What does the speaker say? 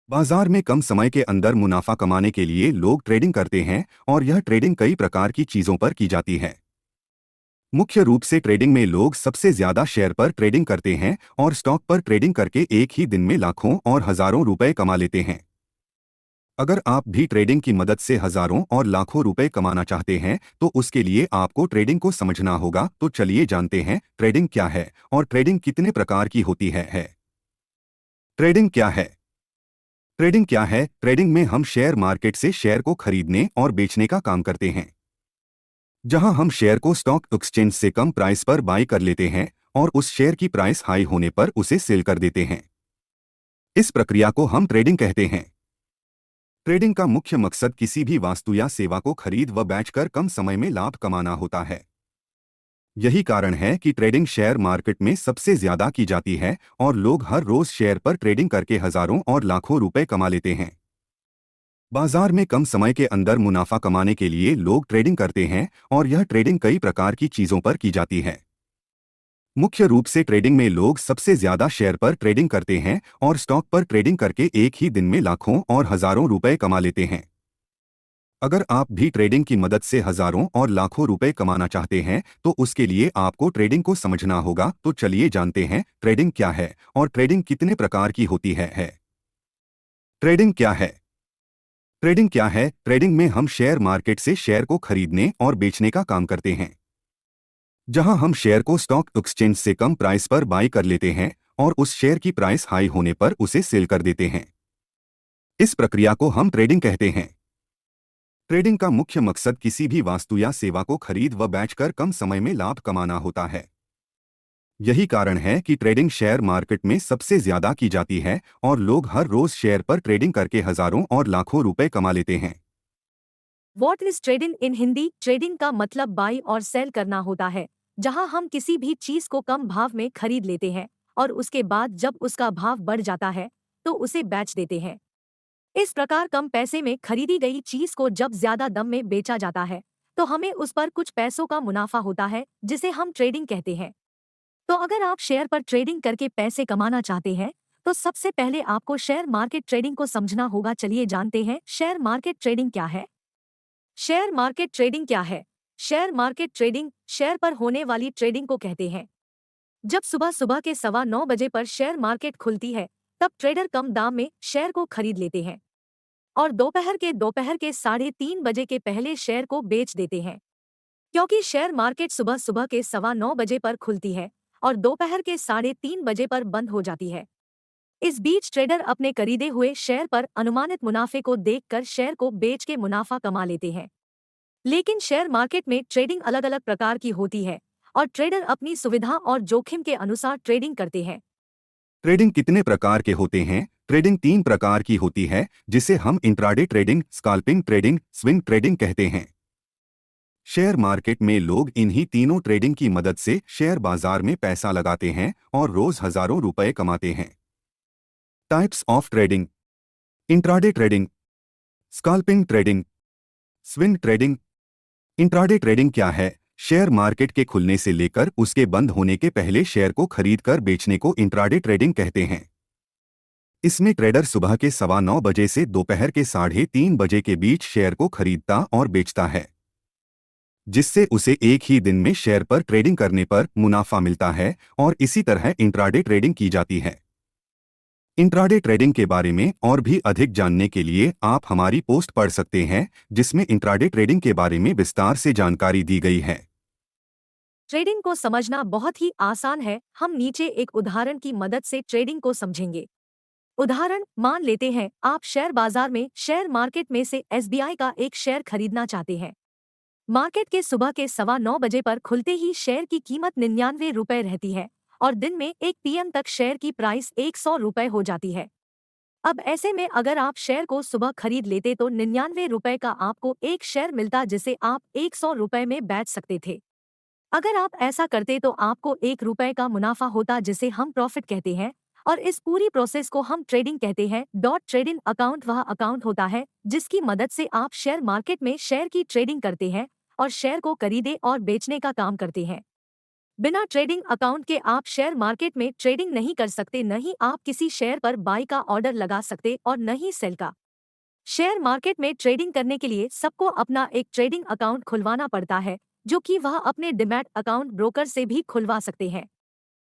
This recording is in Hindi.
बाजार में कम समय के अंदर मुनाफा कमाने के लिए लोग ट्रेडिंग करते हैं और यह ट्रेडिंग कई प्रकार की चीजों पर की जाती है। मुख्य रूप से ट्रेडिंग में लोग सबसे ज्यादा शेयर पर ट्रेडिंग करते हैं और स्टॉक पर ट्रेडिंग करके एक ही दिन में लाखों और हजारों रुपए कमा लेते हैं। अगर आप भी ट्रेडिंग की मदद से हजारों और लाखों रुपए कमाना चाहते हैं तो उसके लिए आपको ट्रेडिंग को समझना होगा। तो चलिए जानते हैं ट्रेडिंग क्या है और ट्रेडिंग कितने प्रकार की होती है। ट्रेडिंग क्या है? ट्रेडिंग क्या है? ट्रेडिंग में हम शेयर मार्केट से शेयर को खरीदने और बेचने का काम करते हैं। जहां हम शेयर को स्टॉक एक्सचेंज से कम प्राइस पर बाई कर लेते हैं और उस शेयर की प्राइस हाई होने पर उसे सेल कर देते हैं। इस प्रक्रिया को हम ट्रेडिंग कहते हैं। ट्रेडिंग का मुख्य मकसद किसी भी वस्तु या सेवा को खरीद व बेचकर कम समय में लाभ कमाना होता है। यही कारण है कि ट्रेडिंग शेयर मार्केट में सबसे ज्यादा की जाती है और लोग हर रोज शेयर पर ट्रेडिंग करके हजारों और लाखों रुपए कमा लेते हैं। बाजार में कम समय के अंदर मुनाफा कमाने के लिए लोग ट्रेडिंग करते हैं और यह ट्रेडिंग कई प्रकार की चीजों पर की जाती है। मुख्य रूप से ट्रेडिंग में लोग सबसे ज्यादा शेयर पर ट्रेडिंग करते हैं और स्टॉक पर ट्रेडिंग करके एक ही दिन में लाखों और हजारों रुपए कमा लेते हैं। अगर आप भी ट्रेडिंग की मदद से हजारों और लाखों रुपए कमाना चाहते हैं तो उसके लिए आपको ट्रेडिंग को समझना होगा। तो चलिए जानते हैं ट्रेडिंग क्या है और ट्रेडिंग कितने प्रकार की होती है। ट्रेडिंग क्या है? ट्रेडिंग क्या है? ट्रेडिंग में हम शेयर मार्केट से शेयर को खरीदने और बेचने का काम करते हैं। जहां हम शेयर को स्टॉक एक्सचेंज से कम प्राइस पर बाई कर लेते हैं और उस शेयर की प्राइस हाई होने पर उसे सेल कर देते हैं। इस प्रक्रिया को हम ट्रेडिंग कहते हैं। ट्रेडिंग का मुख्य मकसद किसी भी वस्तु या सेवा को खरीद व बेचकर कम समय में लाभ कमाना होता है। यही कारण है कि ट्रेडिंग शेयर मार्केट में सबसे ज्यादा की जाती है और लोग हर रोज शेयर पर ट्रेडिंग करके हजारों और लाखों रुपए कमा लेते हैं। What is trading in Hindi? Trading का मतलब बाई और सेल करना होता है, जहां हम किसी भी चीज को कम भाव में खरीद लेते हैं और उसके बाद जब उसका भाव बढ़ जाता है तो उसे बेच देते हैं। इस प्रकार कम पैसे में खरीदी गई चीज को जब ज्यादा दाम में बेचा जाता है तो हमें उस पर कुछ पैसों का मुनाफा होता है, जिसे हम ट्रेडिंग कहते हैं। तो अगर आप शेयर पर ट्रेडिंग करके पैसे कमाना चाहते हैं तो सबसे पहले आपको शेयर मार्केट ट्रेडिंग को समझना होगा। चलिए जानते हैं शेयर मार्केट ट्रेडिंग क्या है। शेयर मार्केट ट्रेडिंग क्या है? शेयर मार्केट ट्रेडिंग शेयर पर होने वाली ट्रेडिंग को कहते हैं। जब सुबह सुबह के 9:15 पर शेयर मार्केट खुलती है, तब ट्रेडर कम दाम में शेयर को खरीद लेते हैं और दोपहर के 3:30 के पहले शेयर को बेच देते हैं। क्योंकि शेयर मार्केट सुबह सुबह के 9:15 पर खुलती है और दोपहर के 3:30 पर बंद हो जाती है, इस बीच ट्रेडर अपने खरीदे हुए शेयर पर अनुमानित मुनाफे को देखकर शेयर को बेच के मुनाफा कमा लेते हैं। लेकिन शेयर मार्केट में ट्रेडिंग अलग अलग प्रकार की होती है और ट्रेडर अपनी सुविधा और जोखिम के अनुसार ट्रेडिंग करते हैं। ट्रेडिंग कितने प्रकार के होते हैं? ट्रेडिंग तीन प्रकार की होती है, जिसे हम intraday trading, scalping trading, swing trading कहते हैं। शेयर मार्केट में लोग इन्हीं तीनों ट्रेडिंग की मदद से शेयर बाजार में पैसा लगाते हैं और रोज हजारों रुपए कमाते हैं। Types of trading: intraday trading, scalping trading, swing trading. Intraday trading क्या है? शेयर मार्केट के खुलने से लेकर उसके बंद होने के पहले शेयर को खरीदकर बेचने को इंट्राडे ट्रेडिंग कहते हैं। इसमें ट्रेडर सुबह के 9:15 से दोपहर के 3:30 के बीच शेयर को खरीदता और बेचता है, जिससे उसे एक ही दिन में शेयर पर ट्रेडिंग करने पर मुनाफा मिलता है और इसी तरह इंट्राडे ट्रेडिंग की जाती है। इंट्राडे ट्रेडिंग के बारे में और भी अधिक जानने के लिए आप हमारी पोस्ट पढ़ सकते हैं, जिसमें इंट्राडे ट्रेडिंग के बारे में विस्तार से जानकारी दी गई है। ट्रेडिंग को समझना बहुत ही आसान है। हम नीचे एक उदाहरण की मदद से ट्रेडिंग को समझेंगे। उदाहरण, मान लेते हैं आप शेयर बाजार में शेयर मार्केट में से एसबीआई का एक शेयर खरीदना चाहते हैं। मार्केट के सुबह के 9:15 पर खुलते ही शेयर की कीमत 99 रुपए रहती है और दिन में 1 PM तक शेयर की प्राइस 100 रुपए हो जाती है। अब ऐसे में अगर आप शेयर को सुबह खरीद लेते तो 99 रुपए का आपको एक शेयर मिलता, जिसे आप 100 रुपए में बेच सकते थे। अगर आप ऐसा करते तो आपको 1 रुपए का मुनाफा होता, जिसे हम प्रॉफिट कहते हैं, और इस पूरी प्रोसेस को हम ट्रेडिंग कहते हैं। ट्रेडिंग अकाउंट वह अकाउंट होता है जिसकी मदद से आप शेयर मार्केट में शेयर की ट्रेडिंग करते हैं और शेयर को खरीदे और बेचने का काम करते हैं। बिना ट्रेडिंग अकाउंट के आप शेयर मार्केट में ट्रेडिंग नहीं कर सकते, न ही आप किसी शेयर पर बाई का ऑर्डर लगा सकते और न ही सेल का। शेयर मार्केट में ट्रेडिंग करने के लिए सबको अपना एक ट्रेडिंग अकाउंट खुलवाना पड़ता है, जो कि वह अपने डिमैट अकाउंट ब्रोकर से भी खुलवा सकते हैं।